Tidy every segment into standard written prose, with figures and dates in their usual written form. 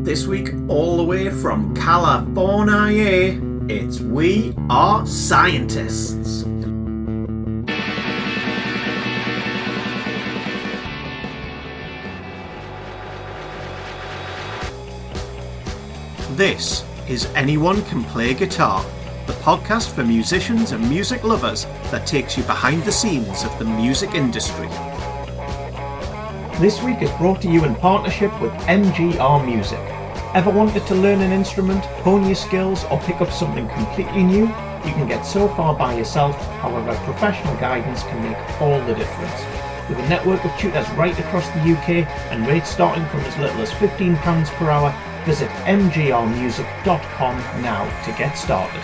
This week, all the way from California, it's We Are Scientists. This is Anyone Can Play Guitar, the podcast for musicians and music lovers that takes you behind the scenes of the music industry. This week is brought to you in partnership with MGR Music. Ever wanted to learn an instrument, hone your skills, or pick up something completely new? You can get so far by yourself, however professional guidance can make all the difference. With a network of tutors right across the UK and rates starting from as little as £15 per hour, visit mgrmusic.com now to get started.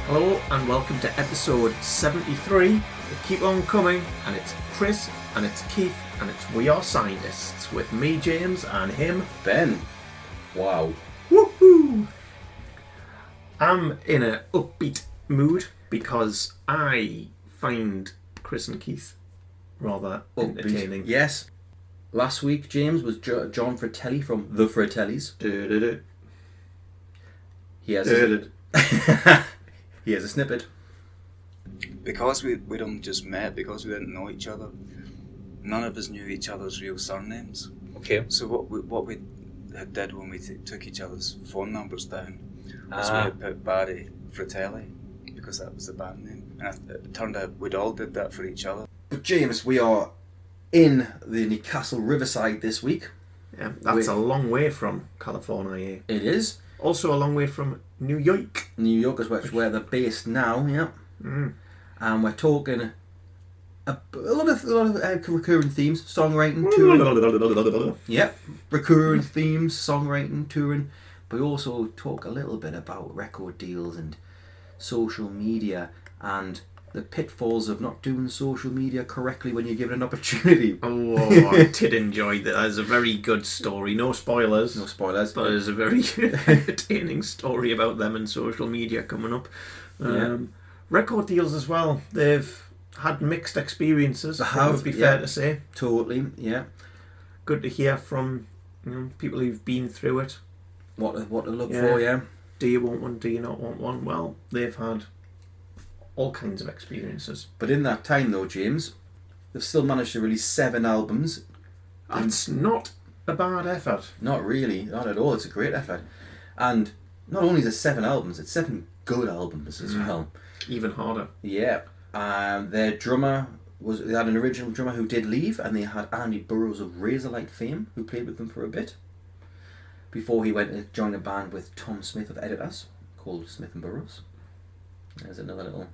Hello and welcome to episode 73. They keep on coming, and it's Chris and it's Keith and it's We Are Scientists with me, James, and him, Ben. Wow. Woohoo! I'm in an upbeat mood because I find Chris and Keith rather entertaining. Yes. Last week, James, was John Fratelli from The Fratellis. He has he has a snippet. Because we don't just met, because we didn't know each other, none of us knew each other's real surnames. Okay. So what we had did when we took each other's phone numbers down was we had put Barry Fratelli, because that was the band name. And it turned out we'd all did that for each other. But James, we are in the Newcastle Riverside this week. Yeah, that's a long way from California. It is. Also a long way from New York. New York is where they're based now, yeah. Mm. And we're talking a lot of recurring themes, songwriting, touring. Yep, recurring themes, songwriting, touring. But we also talk a little bit about record deals and social media and the pitfalls of not doing social media correctly when you're given an opportunity. Oh, I did enjoy that. That was a very good story. No spoilers. No spoilers. But it was a very entertaining story about them and social media coming up. Record deals as well. They've had mixed experiences. It would be fair to say. Totally, yeah. Good to hear from people who've been through it. What to look for, yeah. Do you want one? Do you not want one? Well, they've had all kinds of experiences. But in that time, though, James, they've still managed to release 7 albums. That's not a bad effort. Not really, not at all. It's a great effort. And not only is it 7 albums, it's 7 good albums as well. Even harder. Yeah. Their drummer they had an original drummer who did leave, and they had Andy Burroughs of Razorlight fame, who played with them for a bit, before he went to join a band with Tom Smith of Editors, called Smith and Burroughs. There's another little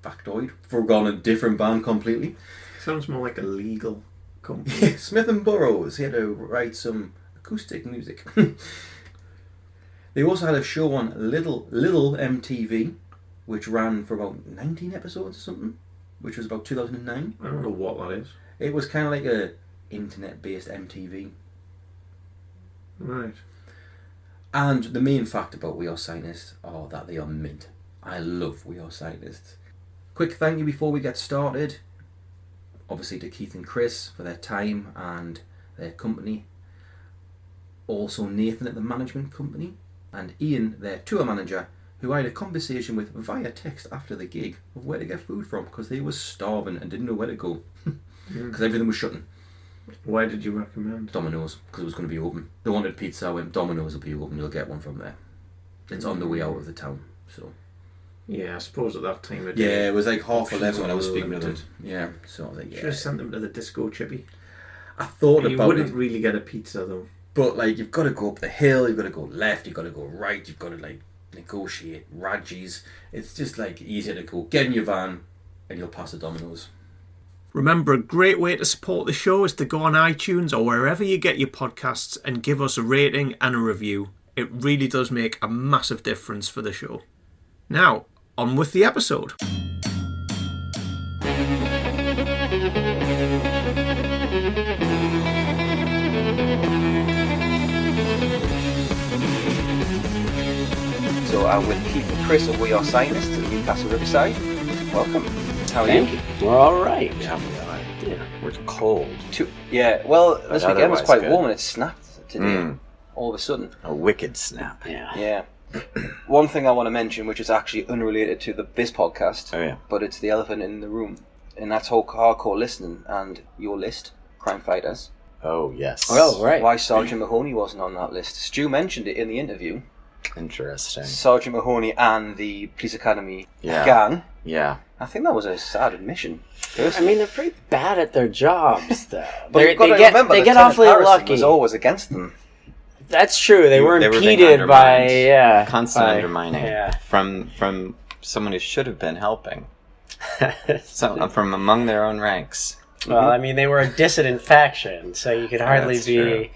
factoid. Forgone a different band completely. Sounds more like a legal company. Smith and Burroughs. He had to write some acoustic music. They also had a show on Little MTV, which ran for about 19 episodes or something, which was about 2009. I don't know what that is. It was kind of like a internet-based MTV. Right. And the main fact about We Are Scientists are that they are mint. I love We Are Scientists. Quick thank you before we get started. Obviously to Keith and Chris for their time and their company. Also Nathan at the management company. And Ian, their tour manager, who I had a conversation with via text after the gig of where to get food from, because they were starving and didn't know where to go. Because everything was shutting. Where did you recommend? Domino's, because it was going to be open. They wanted pizza. I went, Domino's will be open, you'll get one from there. It's on the way out of the town, so... Yeah, I suppose at that time of day. Yeah, it was like 11:30 when I was speaking to them. Yeah, so I was like, Should have sent them to the Disco Chippy. I thought about it. You wouldn't really get a pizza though. But like, you've got to go up the hill, you've got to go left, you've got to go right, you've got to like negotiate Raji's. It's just like easier to go get in your van and you'll pass the Domino's. Remember, a great way to support the show is to go on iTunes or wherever you get your podcasts and give us a rating and a review. It really does make a massive difference for the show. Now, on with the episode. So I'm with Keith and Chris of We Are Scientists at Newcastle Riverside. Welcome. How are Thank you? you. We're all right. Yeah, we're cold. Well, this But weekend was otherwise quite good. warm and it snapped today. All of a sudden. A wicked snap. Yeah. Yeah. One thing I want to mention, which is actually unrelated to this podcast, Oh, yeah. but it's the elephant in the room, and that's hardcore listening and your list, Crime Fighters. Oh, yes. Oh, right. Why Sergeant Mahoney wasn't on that list. Stu mentioned it in the interview. Interesting. Sergeant Mahoney and the Police Academy Yeah. gang. Yeah. I think that was a sad admission. I mean, they're pretty bad at their jobs, though. But you've got to remember, they get Lieutenant awfully Harrison lucky. was always against them. That's true. They They were were being impeded by undermined. Constant by- undermining. Yeah. From someone who should have been helping. From among their own ranks. Well, I mean, they were a dissident faction, so you could hardly That's be,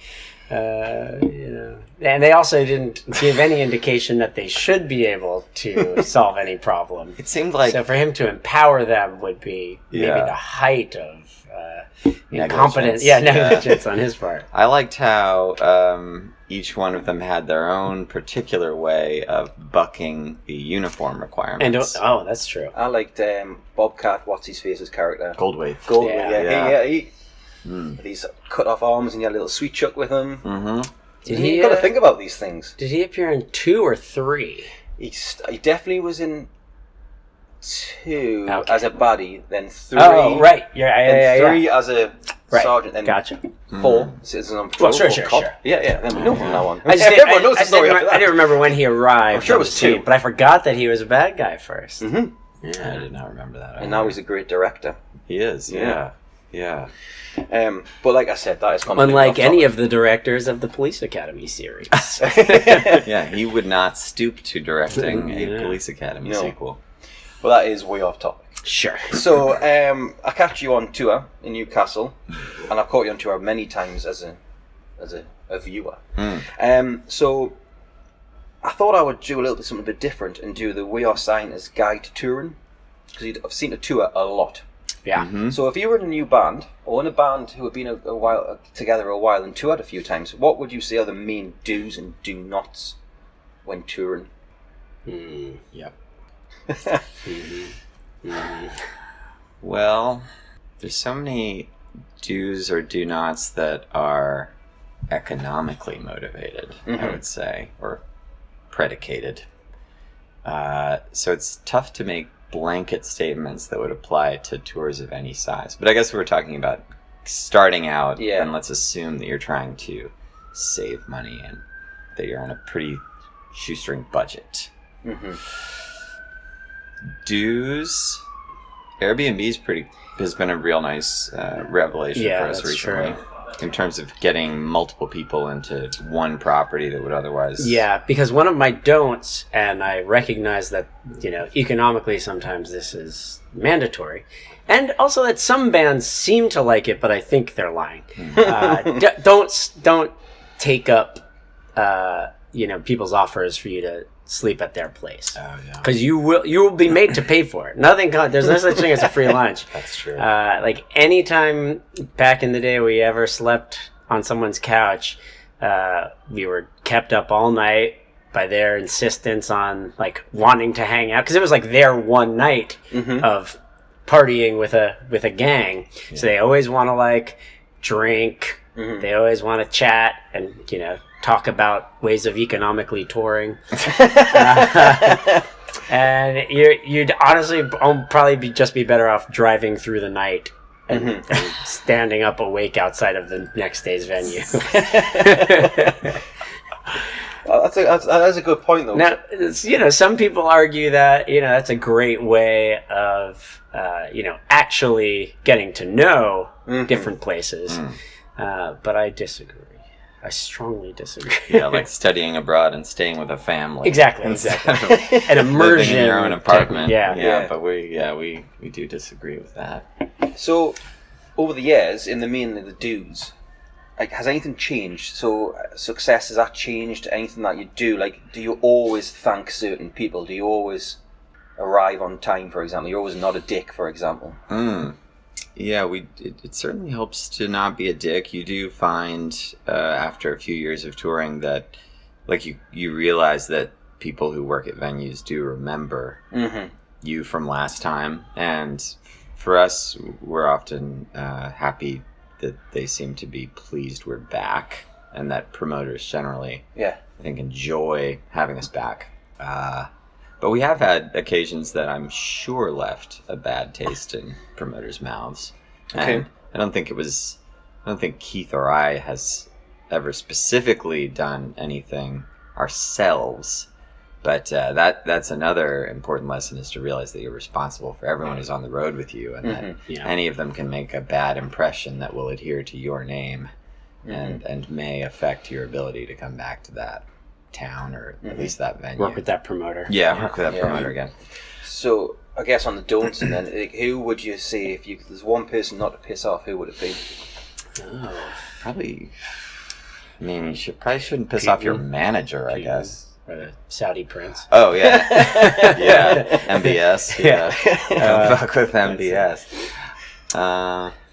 And they also didn't give any indication that they should be able to solve any problem. It seemed like So for him to empower them would be maybe Yeah. the height of Negligence. incompetence. Yeah, negligence on his part. I liked how each one of them had their own particular way of bucking the uniform And requirements. that's true. I liked Bobcat, what's his face's character? Goldwave. Goldwyn, Yeah. He with these cut off arms and he had a little sweet chuck with him. Mm-hmm. You've got to think about these things. Did he appear in 2 or 3? He definitely was in 2 Okay. as a baddie, then 3. Oh, right. Yeah, Then 3 as a Right. sergeant, then Gotcha. 4 citizens on patrol. Well, sure, or sure, cop. sure. Yeah. Then we know from now on. I just Everyone knows the story after that. I didn't remember when he arrived. I'm sure it on was the scene, 2. but I forgot that he was a bad guy first. Mhm. I did not remember that. And now he's a great director. He is. Yeah. Yeah. But like I said, that is Unlike any of the directors of the Police Academy series. Yeah. He would not stoop to directing a Yeah. Police Academy No. sequel. Well, that is way off topic. Sure. So, I catch you on tour in Newcastle, and I've caught you on tour many times as a viewer. So, I thought I would do a little bit something a bit different and do the We Are Scientists Guide to Touring, because I've seen a tour a lot. Yeah. Mm-hmm. So, if you were in a new band or in a band who have been a while together a while and toured a few times, what would you say are the main do's and do nots when touring? Yep. Well, there's so many do's or do nots that are economically motivated, I would say, or predicated. So it's tough to make blanket statements that would apply to tours of any size. But I guess we're talking about starting out, and let's assume that you're trying to save money and that you're on a pretty shoestring budget. Dues, Airbnb's has been a real nice revelation for us that's recently. true. In terms of getting multiple people into one property that would otherwise... Yeah, because one of my don'ts, and I recognize that, economically sometimes this is mandatory, and also that some bands seem to like it, but I think they're lying. Don't take up, people's offers for you to sleep at their place. Oh, yeah. Because you will be made to pay for it. There's no such thing as a free lunch. That's true. Like anytime back in the day we ever slept on someone's couch, we were kept up all night by their insistence on like wanting to hang out, because it was like their one night of partying with a gang. Yeah. So they always want to like drink. They always want to chat and talk about ways of economically touring. And you'd honestly probably just be better off driving through the night and standing up awake outside of the next day's venue. That's a good point, though. Now, some people argue that that's a great way of actually getting to know different places. But I disagree. I strongly disagree. Yeah, like studying abroad and staying with a family. Exactly. An immersion living in your own apartment. Yeah. But we do disagree with that. So, over the years, in the dues, like, has anything changed? So, success, has that changed? Anything that you do? Like, do you always thank certain people? Do you always arrive on time, for example? You're always not a dick, for example. Yeah, it certainly helps to not be a dick. You do find after a few years of touring that, like, you realize that people who work at venues do remember you from last time, and for us, we're often happy that they seem to be pleased we're back, and that promoters generally, I think, enjoy having us back. But we have had occasions that I'm sure left a bad taste in promoters' mouths. And I don't think Keith or I has ever specifically done anything ourselves. But that's another important lesson, is to realize that you're responsible for everyone who's on the road with you, and that any of them can make a bad impression that will adhere to your name and may affect your ability to come back to that town, or at least that venue. Work with that promoter. Work with that promoter again. So, I guess on the don'ts, and then, who would you say, if there's one person not to piss off, who would it be? Probably, I mean, you shouldn't piss off your manager, I guess. Or the Saudi prince. Oh, yeah. MBS. Don't fuck with MBS.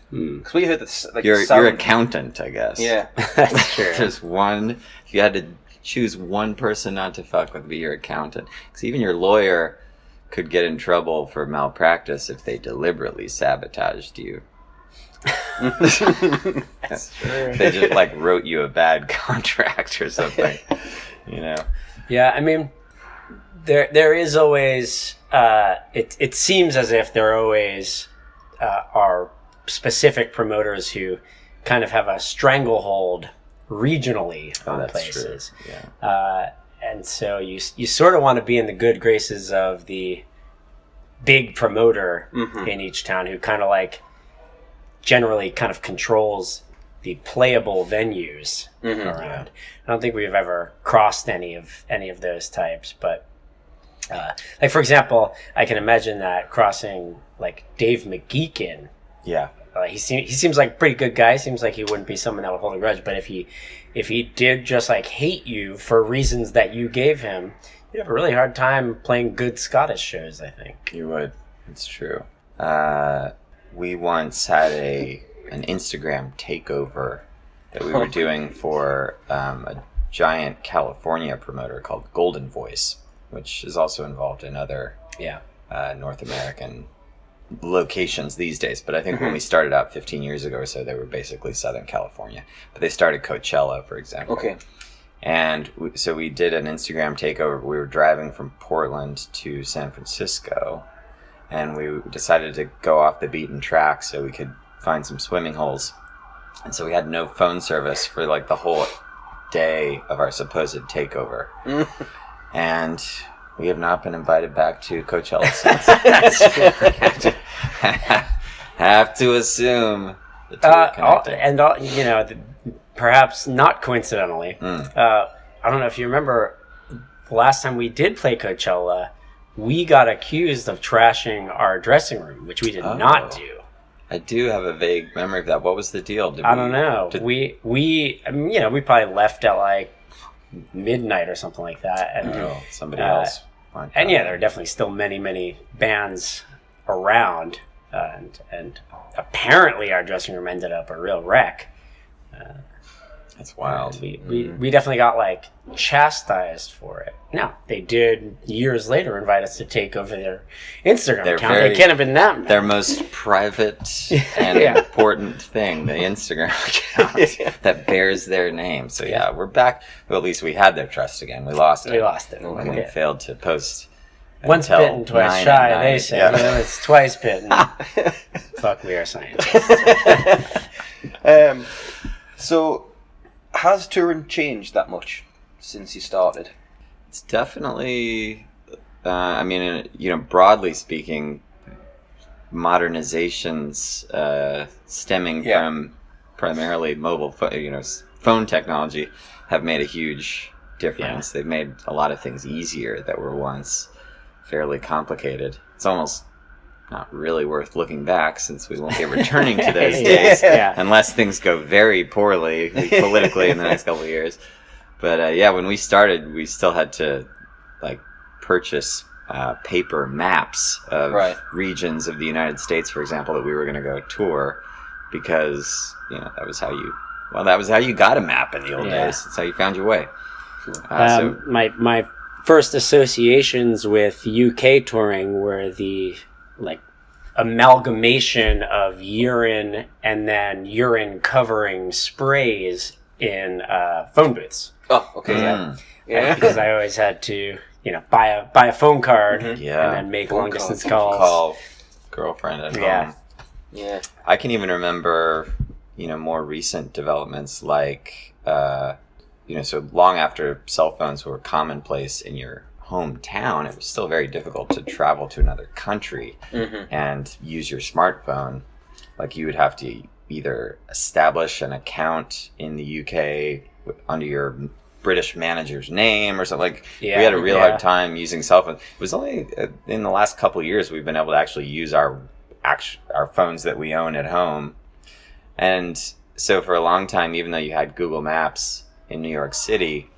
Because we heard that, like, your accountant, I guess. Yeah. That's true. There's one, if you had to choose one person not to fuck with, be your accountant. Because even your lawyer could get in trouble for malpractice if they deliberately sabotaged you. That's true. They just, like, wrote you a bad contract or something, you know. Yeah, I mean, there is always, it seems as if there always are specific promoters who kind of have a stranglehold regionally on places. True. Yeah. And so you sort of want to be in the good graces of the big promoter in each town, who kind of like generally kind of controls the playable venues around. I don't think we've ever crossed any of those types, but like, for example, I can imagine that crossing like Dave McGeekin. Yeah. He seems like a pretty good guy. Seems like he wouldn't be someone that would hold a grudge. But if he did just like hate you for reasons that you gave him, you'd have a really hard time playing good Scottish shows, I think. You would. It's true. We once had an Instagram takeover that we were doing for a giant California promoter called Golden Voice, which is also involved in other North American locations these days. But I think when we started out 15 years ago or so, they were basically Southern California. But they started Coachella, for example. Okay. And so we did an Instagram takeover. We were driving from Portland to San Francisco, and we decided to go off the beaten track so we could find some swimming holes. And so we had no phone service for like the whole day of our supposed takeover. And we have not been invited back to Coachella since. have to assume the two are connected. You know, perhaps not coincidentally, I don't know if you remember, the last time we did play Coachella, we got accused of trashing our dressing room, which we did not do. I do have a vague memory of that. What was the deal? I don't know. We probably left at like midnight or something like that. And somebody else. And there are definitely still many bands around, and apparently our dressing room ended up a real wreck. That's wild. We definitely got like chastised for it. Now, they did years later invite us to take over their Instagram account. They can't have been that mad. Their most private and important thing, the Instagram account that bears their name. So we're back. Well, at least we had their trust again. We lost it. When we failed to post. Once bitten, twice shy, they say. Yeah. It's twice bitten. Fuck, we are scientists. So, has touring changed that much since you started? It's definitely, broadly speaking, modernizations stemming from primarily mobile phone technology have made a huge difference. They've made a lot of things easier that were once fairly complicated. It's almost not really worth looking back, since we won't be returning to those days unless things go very poorly politically in the next couple of years. But when we started, we still had to like purchase paper maps of regions of the United States, for example, that we were going to go tour, because that was how you got a map in the old days. That's how you found your way. My first associations with UK touring were the like amalgamation of urine and then urine covering sprays in phone booths. Oh, okay, yeah. Because I always had to, buy a phone card Yeah. and then make Phone long distance calls. calls. Call girlfriend at home. Yeah. I can even remember, more recent developments like, so long after cell phones were commonplace in your hometown, it was still very difficult to travel to another country and use your smartphone. Like you would have to either establish an account in the UK under your British manager's name or something. Like we had a real hard time using cell phones. It was only in the last couple of years we've been able to actually use our phones that we own at home. And so for a long time, even though you had Google Maps in New York City,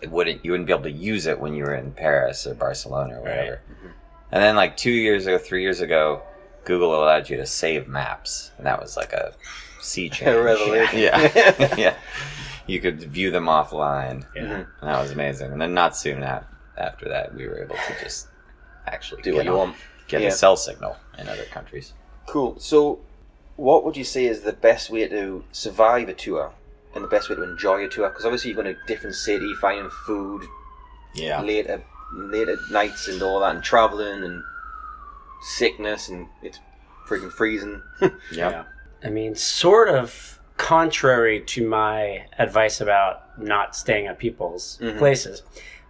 you wouldn't be able to use it when you were in Paris or Barcelona or whatever. Right. And then like 3 years ago, Google allowed you to save maps, and that was like a sea change. Revelation. Yeah. Yeah. You could view them offline. And that was amazing. And then not soon after that, we were able to just actually do what you want. Get a cell signal in other countries. Cool. So, what would you say is the best way to survive a tour and the best way to enjoy a tour? Because obviously you're going to a different city, finding food, late at nights and all that, and traveling and sickness, and it's freaking freezing. Yeah. I mean, sort of contrary to my advice about not staying at people's places,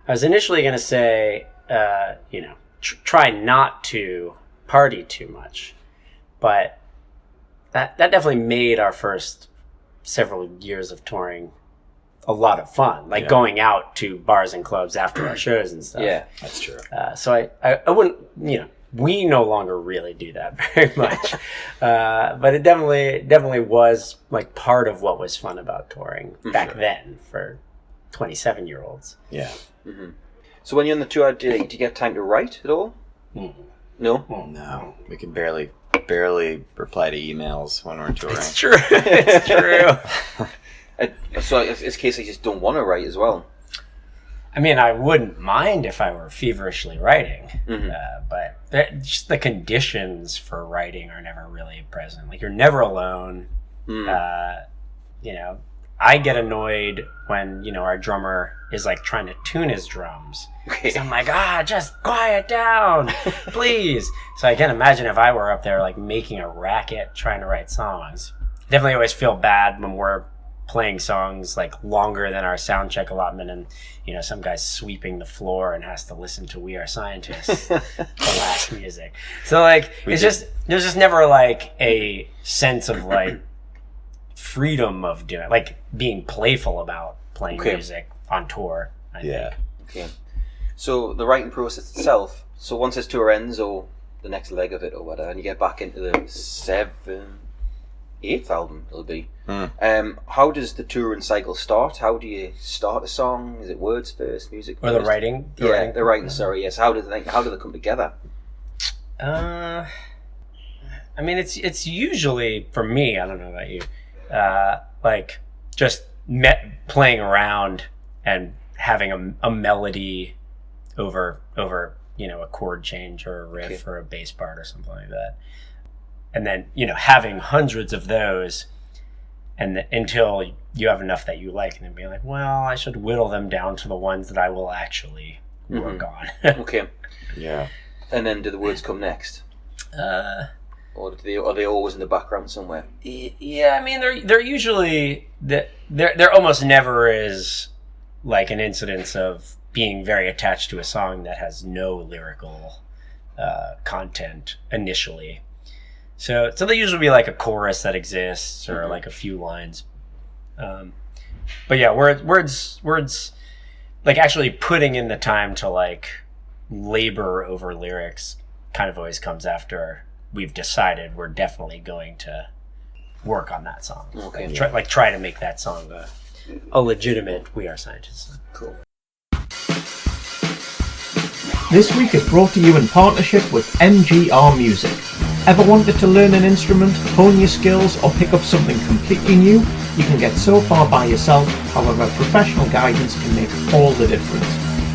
I was initially going to say, try not to party too much, but that definitely made our first several years of touring a lot of fun, like going out to bars and clubs after our shows and stuff. Yeah, that's true. So I wouldn't, we no longer really do that very much, but it definitely was like part of what was fun about touring back then for 27-year-olds. Yeah. Mm-hmm. So when you're on the tour, do you get time to write at all? No? No. We can barely reply to emails when we're touring. It's true. It's true. So it's a case I just don't want to write as well. I mean, I wouldn't mind if I were feverishly writing, but just the conditions for writing are never really present. Like, you're never alone. I get annoyed when, our drummer is like trying to tune his drums. So I'm like, just quiet down, please. So I can't imagine if I were up there like making a racket trying to write songs. Definitely always feel bad when we're playing songs like longer than our sound check allotment, and some guy's sweeping the floor and has to listen to We Are Scientists, the last music. So like there's just never like a sense of like freedom of doing, like being playful about playing music on tour, I think. Okay. So the writing process itself, so once this tour ends or the next leg of it or whatever, and you get back into the 8th album it'll be, how does the touring cycle start? How do you start a song? Is it words first, music first? Or the writing? The writing, sorry, yes. How do they come together? I mean, it's usually, for me, I don't know about you, like just playing around and having a melody over a chord change or a riff or a bass part or something like that, and then having hundreds of those, and until you have enough that you like, and then being like, well, I should whittle them down to the ones that I will actually work on. Okay. Yeah. And then do the words come next? Or are they always in the background somewhere? Yeah, I mean, they're usually there almost never is like an incidence of being very attached to a song that has no lyrical content initially. So they usually be like a chorus that exists or like a few lines. But yeah, words like actually putting in the time to like labor over lyrics kind of always comes after we've decided we're definitely going to work on that song. Okay. Try to make that song a legitimate We Are Scientists song. Cool. This week is brought to you in partnership with MGR Music. Ever wanted to learn an instrument, hone your skills, or pick up something completely new? You can get so far by yourself, however professional guidance can make all the difference.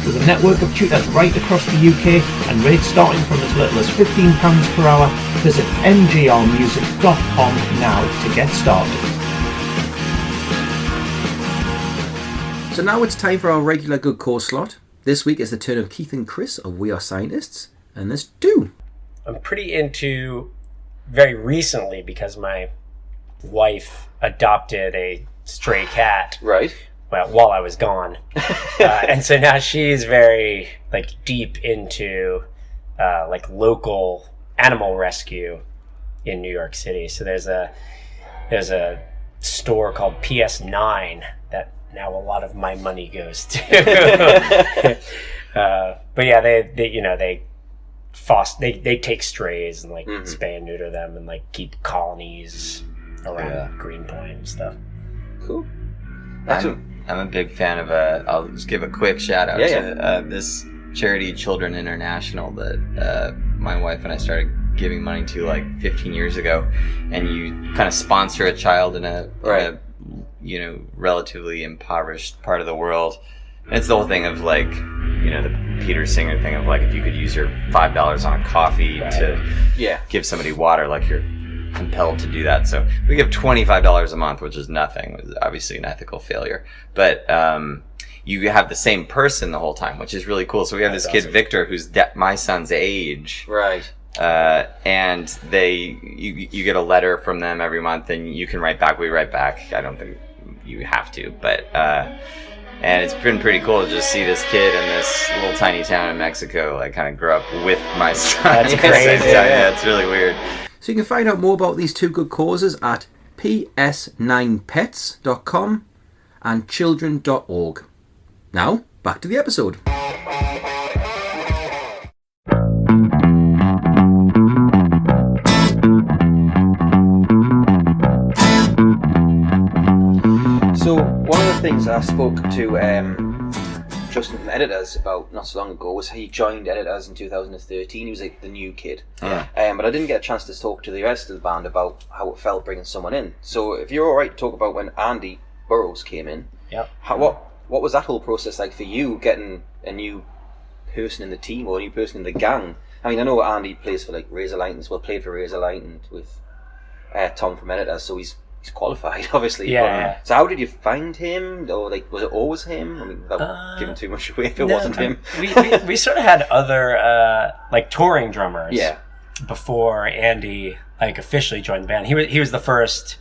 With a network of tutors right across the UK and rates starting from as little as £15 per hour, visit mgrmusic.com now to get started. So now it's time for our regular good cause slot. This week is the turn of Keith and Chris of We Are Scientists, and let's do. I'm pretty into, very recently, because my wife adopted a stray cat. Right. Well, while I was gone. And so now she's very, deep into, local animal rescue in New York City. So there's a store called PS9 that now a lot of my money goes to. But yeah, they take strays and spay and neuter them and keep colonies around Greenpoint and stuff. Cool. I'm a big fan of I'll just give a quick shout out to this charity, Children International, that my wife and I started giving money to 15 years ago. And you kind of sponsor a child in a relatively impoverished part of the world. And it's the whole thing of the Peter Singer thing of if you could use your $5 on a coffee to give somebody water, you're compelled to do that. So we give $25 a month, which is nothing. It was obviously an ethical failure, but you have the same person the whole time, which is really cool. So we have this kid Victor, who's my son's age, right? And you get a letter from them every month, and you can write back. We write back. I don't think you have to, but and it's been pretty cool to just see this kid in this little tiny town in Mexico kind of grow up with my son. That's crazy. Yeah, it's really weird. So you can find out more about these two good causes at ps9pets.com and children.org. Now, back to the episode. So one of the things I spoke to Justin from Editors about not so long ago was he joined Editors in 2013. He was the new kid. Yeah. But I didn't get a chance to talk to the rest of the band about how it felt bringing someone in. So if you're alright to talk about when Andy Burrows came in, what was that whole process like for you, getting a new person in the team or a new person in the gang? I mean, I know Andy plays for played for Razorlight and with Tom from Editors, so he's qualified, obviously. Yeah. So how did you find him? Or was it always him? I mean, without giving too much away if it wasn't him. we sort of had other touring drummers. Yeah. Before Andy officially joined the band, he was the first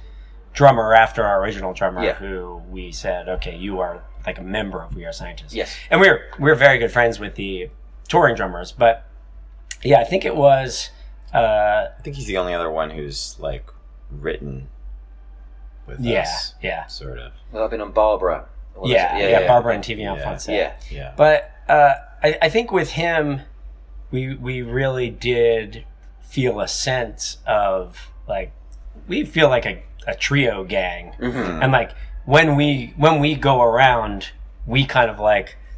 drummer after our original drummer who we said, okay, you are a member of We Are Scientists. Yes. And we're very good friends with the touring drummers, but yeah, I think it was. I think he's the only other one who's written with us. Yeah, sort of. Well, I've been on Barbara. Barbara and TV on Fun Set. Yeah. But I think with him, we really did feel a sense of we feel like a trio gang, and when we go around, we kind of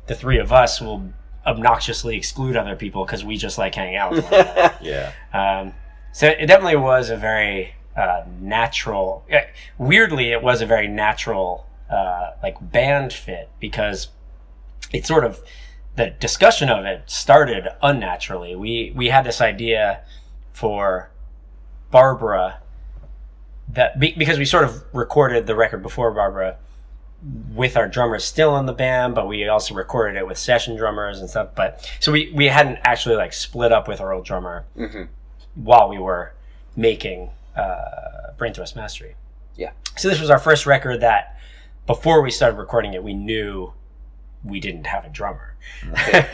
the three of us will obnoxiously exclude other people because we just hang out with one another. Yeah. So it definitely was a very natural. Weirdly, it was a very natural band fit because it sort of the discussion of it started unnaturally. We had this idea for Barbara that because we sort of recorded the record before Barbara with our drummers still in the band, but we also recorded it with session drummers and stuff. But so we hadn't actually split up with our old drummer while we were making Brain Thrust Mastery. Yeah. So this was our first record that before we started recording it, we knew we didn't have a drummer. Okay,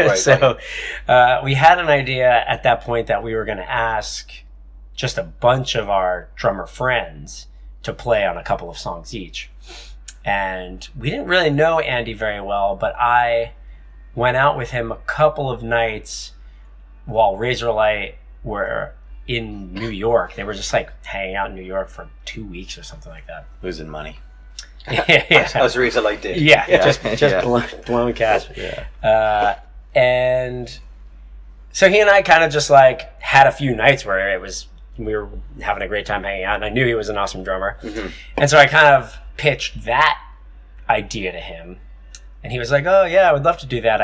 right, we had an idea at that point that we were going to ask just a bunch of our drummer friends to play on a couple of songs each. And we didn't really know Andy very well, but I went out with him a couple of nights while Razorlight were in New York. They were just hanging out in New York for 2 weeks or something like that. Losing money. Yeah. As Razorlight did. Yeah. Just blowing cash. Yeah. And so he and I kind of just had a few nights where we were having a great time hanging out, and I knew he was an awesome drummer. And so I kind of pitched that idea to him, And he was like, "Oh yeah, I would love to do that."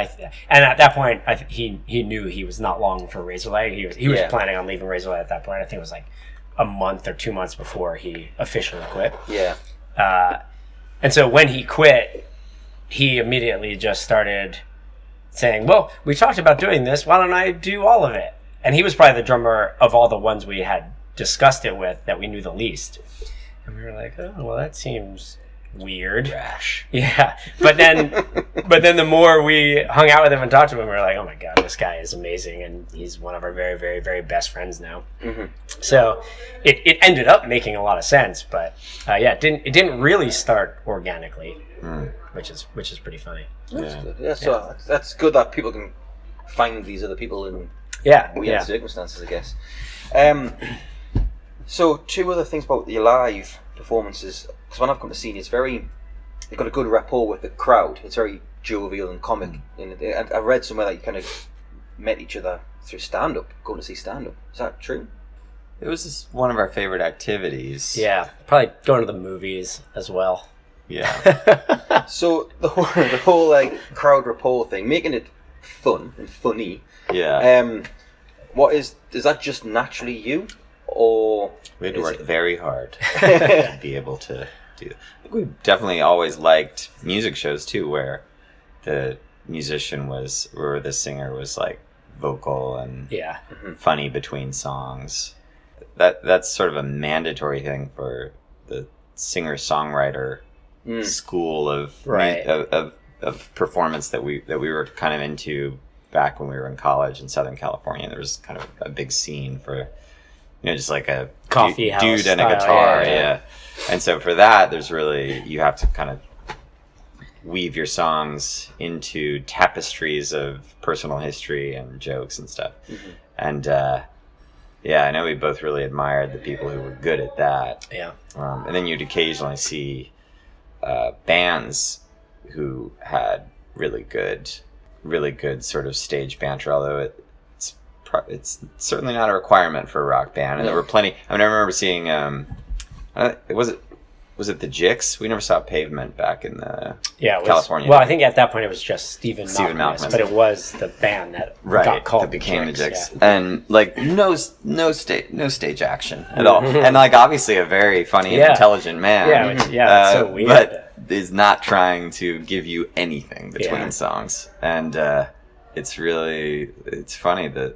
And at that point, he knew he was not long for Razorlight. He was planning on leaving Razorlight at that point. I think it was like a month or 2 months before he officially quit. Yeah. And so when he quit, he immediately just started saying, "Well, we talked about doing this. Why don't I do all of it?" And he was probably the drummer of all the ones we had discussed it with that we knew the least. And we were like, "Oh, well, that seems weird." Rash. Yeah. But then the more we hung out with him and talked to him, we were like, "Oh my God, this guy is amazing." And he's one of our very, very, very best friends now. Mm-hmm. So it ended up making a lot of sense, but it didn't really start organically, which is pretty funny. That's good. Yeah, so that's good that people can find these other people in weird circumstances, I guess. So 2 other things about your live performances, because when I've come to see you, you've got a good rapport with the crowd. It's very jovial and comic. And I read somewhere that you kind of met each other through stand-up, going to see stand-up. Is that true? It was just one of our favorite activities. Yeah, probably going to the movies as well. Yeah. So the whole like crowd rapport thing, making it fun and funny. Yeah. Is that just naturally you, or we had to work very hard to be able to do that? I think we definitely always liked music shows too, where the musician or the singer was like vocal and funny between songs. That's sort of a mandatory thing for the singer-songwriter school of performance that we were kind of into back when we were in college in Southern California. There was kind of a big scene for, just like a coffee house dude and a style, guitar. Yeah. And so for that, you have to kind of weave your songs into tapestries of personal history and jokes and stuff. Mm-hmm. And I know we both really admired the people who were good at that. Yeah. And then you'd occasionally see bands who had really good sort of stage banter, although it's certainly not a requirement for a rock band. And there were plenty. I remember seeing was it the Jicks? We never saw Pavement back in California. Well, I think at that point it was just Stephen Malkmus, but it was the band that got called that became the Jicks. Yeah. And like no stage action at all. And like obviously a very funny and intelligent man. That's so weird. But is not trying to give you anything between songs. And it's funny that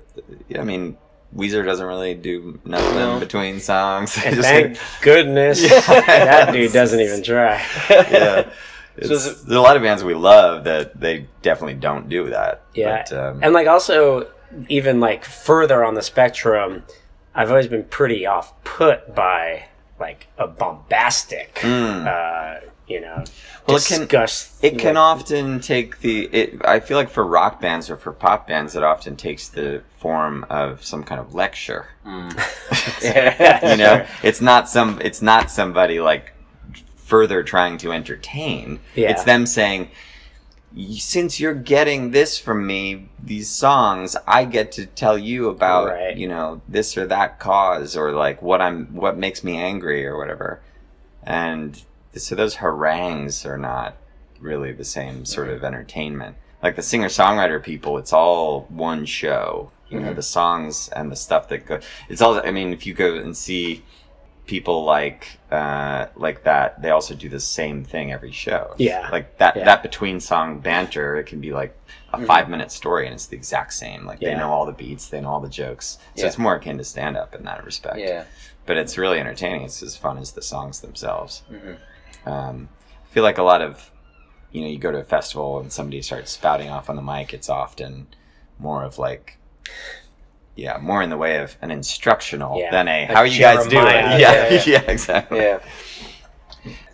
Weezer doesn't really do nothing between songs. And thank goodness that dude doesn't even try. Yeah. There's a lot of bands we love that they definitely don't do that. Yeah. But, and like also even like further on the spectrum, I've always been pretty off-put by like a bombastic it can often take I feel like for rock bands or for pop bands, it often takes the form of some kind of lecture. It's not somebody like further trying to entertain. Yeah. It's them saying, since you're getting this from me, these songs, I get to tell you about this or that cause, or like what makes me angry or whatever. And so those harangues are not really the same sort of entertainment. Like the singer-songwriter people, it's all one show. The songs and the stuff that go. It's all. If you go and see people like that, they also do the same thing every show. Yeah. Like that between song banter, it can be like a 5-minute story, and it's the exact same. Like they know all the beats, they know all the jokes. So it's more akin to stand-up in that respect. Yeah. But it's really entertaining. It's as fun as the songs themselves. Mm-hmm. I feel like a lot of, you go to a festival and somebody starts spouting off on the mic, it's often more of like, more in the way of an instructional than how are you guys doing? Yeah, exactly. Yeah.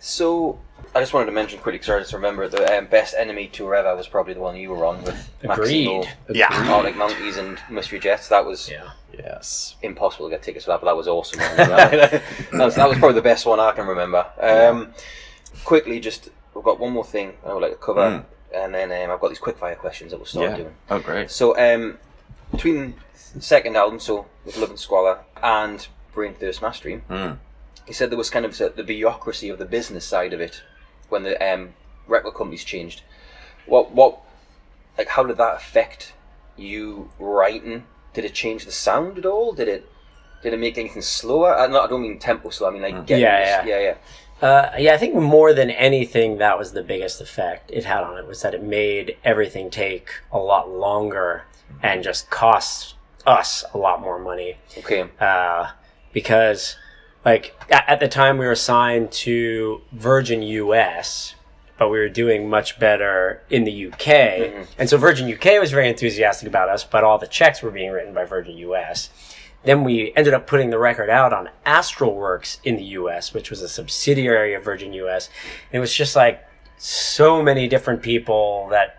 So I just wanted to mention quickly, because I just remember the Best Enemy tour ever was probably the one you were on with Maximo, Arctic Monkeys and Mystery Jets. That was impossible to get tickets for that, but that was awesome. that was probably the best one I can remember. Quickly, we've got one more thing I would like to cover, and then I've got these quickfire questions that we'll start doing. Oh, great. So between the second album, so with Love and Squalor, and Brain Thirst Mastering, he said there was kind of the bureaucracy of the business side of it when the record companies changed. What like how did that affect you writing? Did it change the sound at all? Did it make anything slower? I don't mean tempo slow. I mean like yeah. I think more than anything, that was the biggest effect it had on it, was that it made everything take a lot longer and just cost us a lot more money. Okay. Because, like, at the time we were signed to Virgin US, but we were doing much better in the UK. Mm-hmm. And so Virgin UK was very enthusiastic about us, but all the checks were being written by Virgin US. Then we ended up putting the record out on Astralworks in the US, which was a subsidiary of Virgin US. And it was just like so many different people that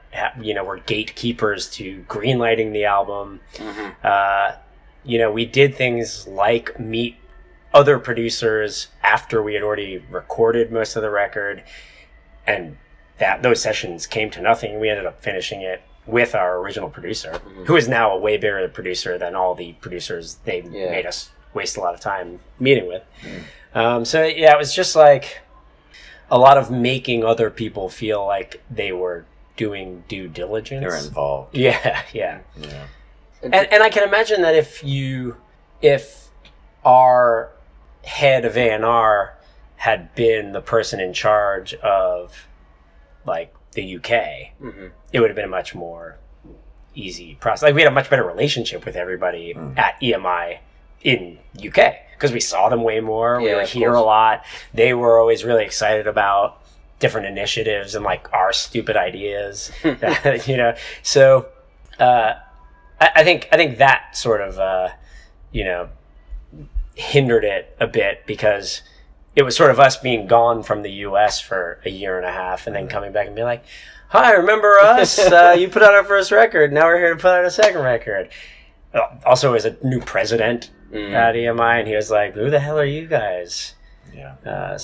were gatekeepers to greenlighting the album. Mm-hmm. We did things like meet other producers after we had already recorded most of the record, and those sessions came to nothing. We ended up finishing it with our original producer, mm-hmm. who is now a way bigger producer than all the producers they made us waste a lot of time meeting with. Mm. It was just like a lot of making other people feel like they were doing due diligence. They were involved. Yeah. And I can imagine that if our head of A&R had been the person in charge of like the UK, mm-hmm. it would have been a much more easy process. Like we had a much better relationship with everybody at EMI in UK because we saw them way more. We were here a lot. They were always really excited about different initiatives and like our stupid ideas, So I think that sort of hindered it a bit because it was sort of us being gone from the US for a year and a half and then coming back and being like, hi, remember us? You put out our first record. Now we're here to put out a second record. Also, as a new president at EMI, and he was like, who the hell are you guys? Yeah. It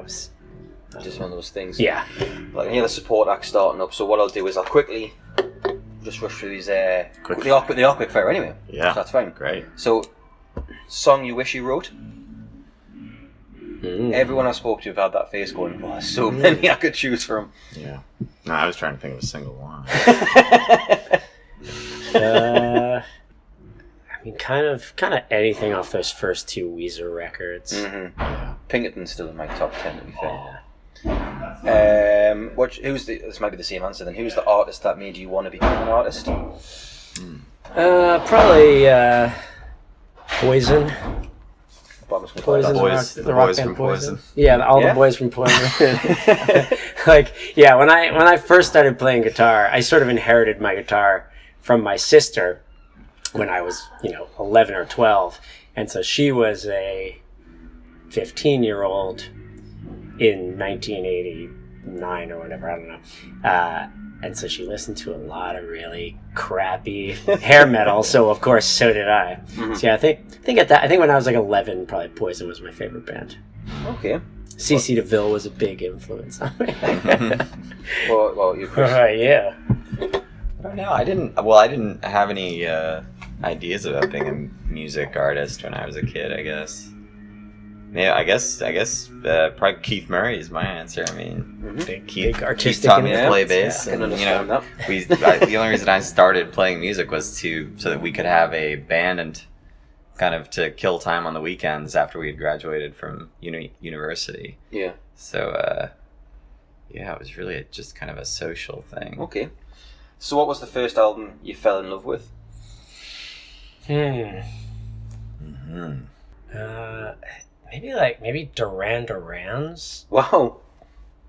was just one of those things. Yeah. Like, I hear the support act starting up, so what I'll do is I'll quickly just rush through these. They are quick fire anyway. Yeah. So that's fine. Great. So, song you wish you wrote? Everyone I spoke to have had that face going, there's so many I could choose from. Yeah. No, I was trying to think of a single one. Kind of anything off those first two Weezer records. Mm-hmm. Yeah. Pinkerton's still in my top 10 to be fair. This might be the same answer then. Who's the artist that made you want to become an artist? Probably Poison. The boys from Poison. Yeah, the boys from Poison. When I first started playing guitar, I sort of inherited my guitar from my sister when I was, 11 or 12. And so she was a 15-year-old in 1989 or whatever, I don't know. And so she listened to a lot of really crappy hair metal. So of course, so did I. Mm-hmm. So yeah, I think when I was like 11, probably Poison was my favorite band. Okay. CC DeVille was a big influence on me. well, you. Yeah. I don't know. I didn't have any ideas about being a music artist when I was a kid. I guess. Yeah, I guess probably Keith Murray is my answer. I mean, Keith taught me to play bass, and the only reason I started playing music was so that we could have a band and kind of to kill time on the weekends after we had graduated from university. Yeah. So, it was really just kind of a social thing. Okay. So, what was the first album you fell in love with? Maybe Duran Duran's. Wow.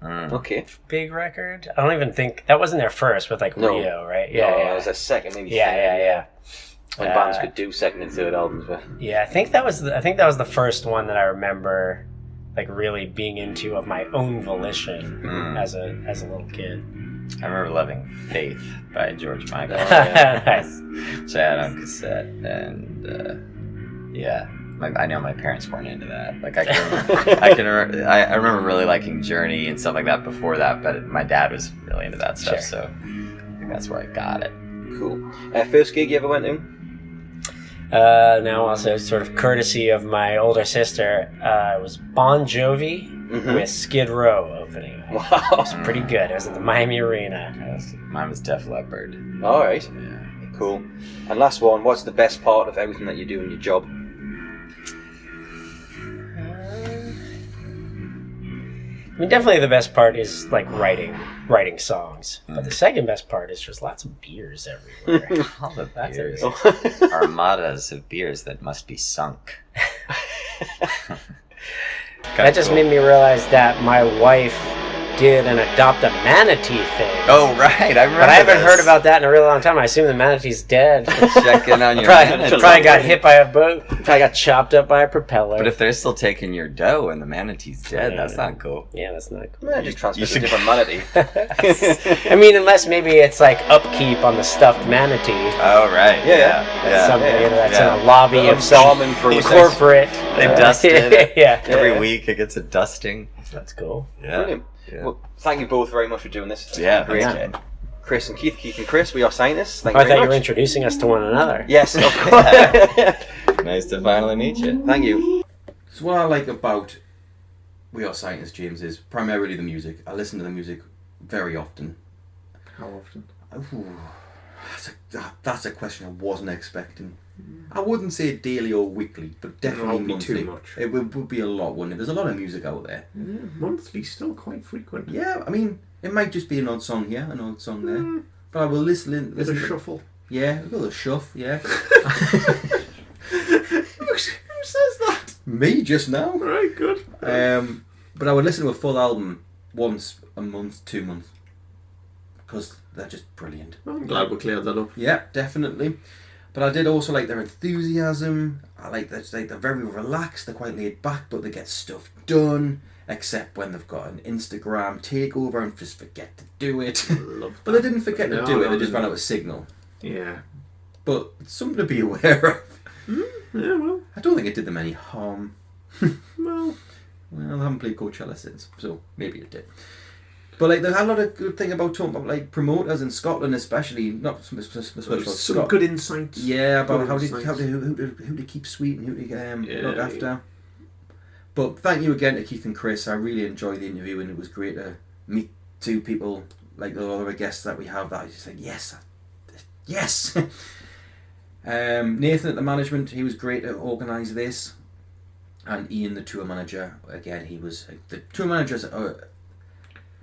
Okay. Big record. I don't even think that wasn't their first with Rio, right? Yeah. It was a second, maybe. Yeah. When bands could do second and third albums, but yeah, I think that was the first one that I remember, really being into of my own volition as a little kid. I remember loving "Faith" by George Michael. Nice. Which I had on cassette, and I know my parents weren't into that. I remember really liking Journey and stuff like that before that, but my dad was really into that stuff, so I think that's where I got it. Cool. First gig you ever went to? Now also sort of courtesy of my older sister, it was Bon Jovi with Skid Row opening. Wow. It was pretty good. It was at the Miami Arena. Mine was Def Leppard. All right. Yeah. Cool. And last one, what's the best part of everything that you do in your job? I mean, definitely the best part is like writing songs. But the second best part is just lots of beers everywhere. All the That's beers. it. Armadas of beers that must be sunk. That just made me realize that my wife did an adopt a manatee thing. Oh, right. I remember But I haven't this. heard about that in a really long time. I assume the manatee's dead. Check in on your probably got hit by a boat. Probably got chopped up by a propeller. But if they're still taking your dough and the manatee's dead, that's not cool. Yeah, that's not cool. Man, just transfer You to a should- different manatee. I mean, unless maybe it's like upkeep on the stuffed manatee. Oh, right. Yeah. That's something yeah, that's yeah. in a lobby of some Embalming process. corporate. They dust it. Yeah. Every week it gets a dusting. That's cool. Yeah. Brilliant. Yeah. Well, thank you both very much for doing this. Yeah, Great. thanks, Chris and Keith and Chris, we are scientists. Thank I you very thought you much. were introducing us to one another. Yes, of course. Nice to finally meet you. Thank you. So what I like about We Are Scientists, James, is primarily the music. I listen to the music very often. How often? Ooh, that's a question I wasn't expecting. I wouldn't say daily or weekly, but definitely That would be monthly. too much. It would be a lot, wouldn't it? There's a lot of music out there. Yeah, monthly, still quite frequent. Yeah, I mean, it might just be an odd song here, an odd song there. But I will listen There's a to- shuffle. Yeah, a little shuff, yeah. Who says that? Me just now. Right, good. But I would listen to a full album once a month, 2 months. Because they're just brilliant. I'm glad we cleared that up. Yeah, definitely. But I did also like their enthusiasm. I like that they're very relaxed, they're quite laid back, but they get stuff done. Except when they've got an Instagram takeover and just forget to do it. Love But they didn't forget to No, do it, no, they just no. ran out of signal. Yeah. But it's something to be aware of. Yeah, well, I don't think it did them any harm. well. Well, I haven't played Coachella since, so maybe it did. But like, there's a lot of good thing about talking about like promoters in Scotland, especially not especially about Some Scotland. good insights. Yeah, about Good insights. who to keep sweet and who to look Yeah, after. yeah. But thank you again to Keith and Chris. I really enjoyed the interview, and it was great to meet two people like the other guests that we have. That I just said yes. Nathan at the management, he was great to organise this, and Ian, the tour manager. Again, he was the tour managers are.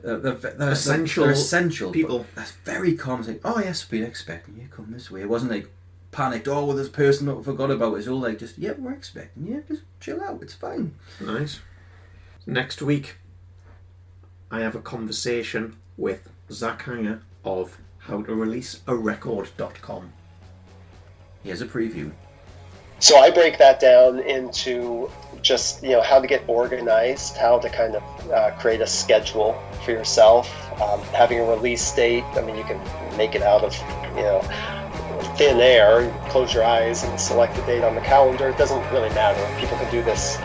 They're essential people. but that's very common. Like, oh yes, we've been expecting you. Come this way. It wasn't like panicked. Oh, well, this person that we forgot about. It's all like just we're expecting you. Just chill out. It's fine. Nice. Next week, I have a conversation with Zach Hanger of howtoreleasearecord.com. Here's a preview. So I break that down into just how to get organized, how to kind of create a schedule for yourself, having a release date. I mean, you can make it out of thin air. You close your eyes and select a date on the calendar. It doesn't really matter. People can do this,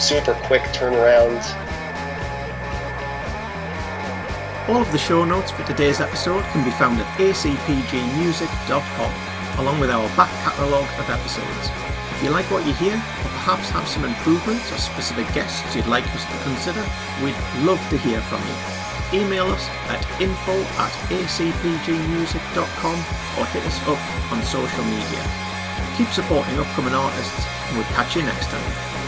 super quick turnaround. All of the show notes for today's episode can be found at acpgmusic.com, along with our back catalogue of episodes. If you like what you hear, or perhaps have some improvements or specific guests you'd like us to consider, we'd love to hear from you. Email us at info@acpgmusic.com or hit us up on social media. Keep supporting upcoming artists, and we'll catch you next time.